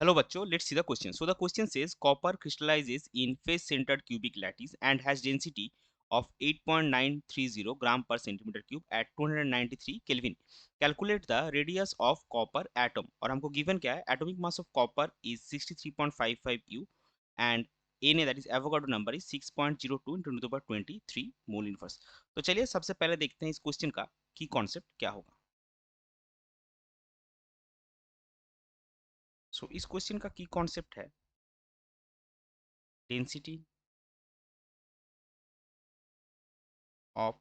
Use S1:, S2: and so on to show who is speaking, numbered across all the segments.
S1: Hello bachcho, let's see the question. So the question says copper crystallizes in face-centered cubic lattice and has density of 8.930 gram per centimeter cube at 293 Kelvin. Calculate the radius of copper atom. और हमको given क्या है? Atomic mass of copper is 63.55 U and Na that is Avogadro number is 6.02 into 10 to the power 23 mole inverse. तो चलिए सबसे पहले देखते हैं इस क्वेश्चन का की कॉन्सेप्ट क्या होगा. सो इस क्वेश्चन का की कॉन्सेप्ट है डेंसिटी ऑफ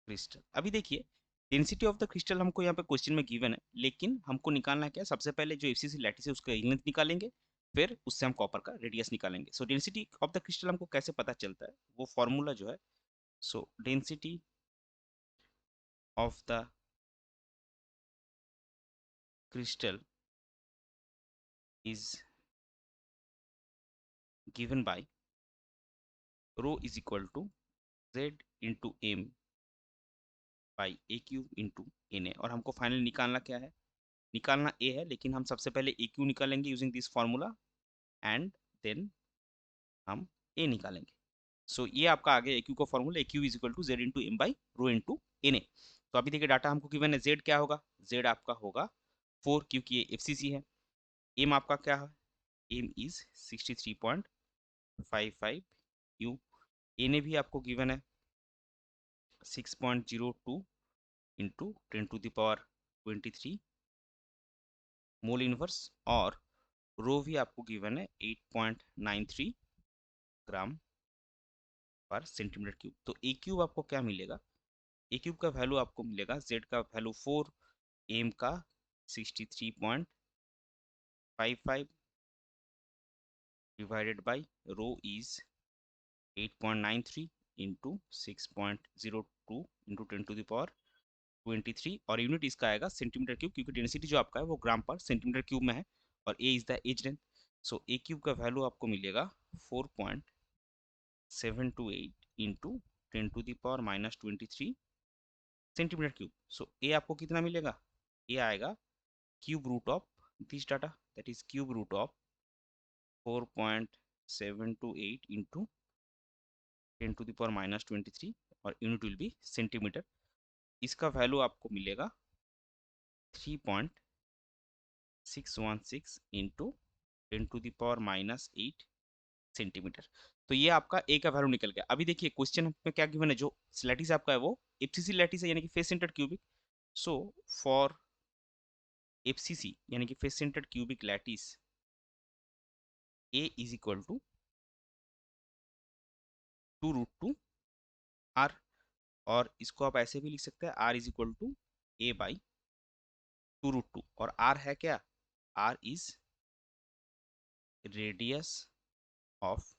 S1: क्रिस्टल. अभी देखिए डेंसिटी ऑफ द क्रिस्टल हमको यहाँ पे क्वेश्चन में गिवन है, लेकिन हमको निकालना क्या है. सबसे पहले जो एफसीसी लैटिस है उसका लेंथ निकालेंगे, फिर उससे हम कॉपर का रेडियस निकालेंगे. So density of the crystal हमको कैसे पता चलता है, वो फॉर्मूला जो है, so density of the crystal is given by rho is equal to Z into M by a cube into N A. और हमको फाइनल निकालना क्या है, निकालना ए है, लेकिन हम सबसे पहले ए क्यू निकालेंगे using this formula and then हम ए निकालेंगे. सो ये आपका आगे एक्यू का formula, a cube is equal to Z into M by rho into N A. तो अभी देखिए डाटा हमको गिवन है, जेड क्या होगा, जेड आपका होगा 4 क्योंकि ये एफसीसी है. एम आपका क्या है, M is 63.55 u. N A भी आपको गिवन है 6.02 into 10 to the power 23 mole inverse. और रो भी आपको गिवन है 8.93 ग्राम पर सेंटीमीटर क्यूब. तो ए क्यूब आपको क्या मिलेगा, ए क्यूब का वैल्यू आपको मिलेगा, जेड का वैल्यू 4, एम का 63.55 divided by rho is 8.93 into 6.02 into 10 to the power 23. और यूनिट इसका आएगा सेंटीमीटर क्यूब, क्योंकि डेंसिटी जो आपका है वो ग्राम पर सेंटीमीटर क्यूब में है और a is the edge length. So a cube का वैल्यू आपको मिलेगा 4.728 into 10 to the power minus 23 centimetre cube. So a आपको कितना मिलेगा, ए आएगा cube root of this data, that is cube root of 4.728 into 10 to the power minus 23 और unit will be centimetre. इसका value आपको मिलेगा 3.616 into 10 to the power minus 8 centimetre. तो ये आपका ए का वैल्यू निकल गया. अभी देखिए क्वेश्चन में क्या गिवन है, जो लैटिस आपका है वो एफसीसी लैटिस है, यानी कि face centred cubic. So for FCC यानी कि face centred cubic lattice, a is equal to 2√2 r. और इसको आप ऐसे भी लिख सकते हैं, r is equal to a by 2√2. और आर है क्या, r is radius of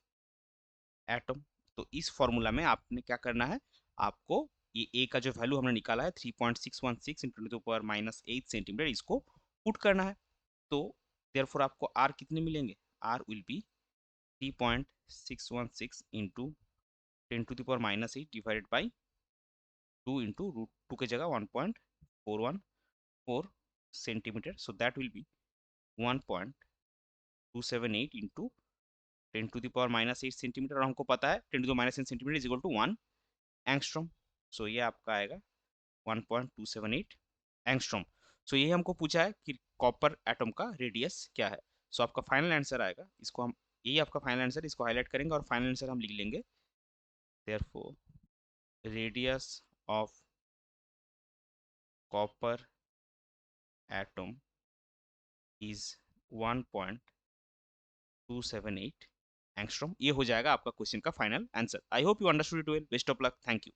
S1: atom. तो इस फॉर्मूला में आपने क्या करना है, आपको ये ए का जो वैल्यू हमने निकाला है 3.616 into to power minus 8 centimetre, इसको पुट करना है. तो देयरफॉर आपको आर कितने मिलेंगे, r will be 3.616 into 10 to the power minus 8 divided by 2 into √2 के जगह 1.414 centimetre. So that will be 1.278 into 10 to the power minus 8 centimetre. और हमको पता है 10 to the minus 8 centimetre is equal to 1 angstrom. So ये आपका आएगा 1.278 angstrom. So ये हमको पूछा है कि कॉपर एटम का रेडियस क्या है. सो आपका फाइनल आंसर आएगा, इसको हम, यही आपका फाइनल आंसर, इसको हाईलाइट करेंगे और फाइनल आंसर हम लिख लेंगे. Therefore radius of copper atom is 1.278 angstrom. ये हो जाएगा आपका क्वेश्चन का final answer. I hope you understood it well. Best of luck. Thank you.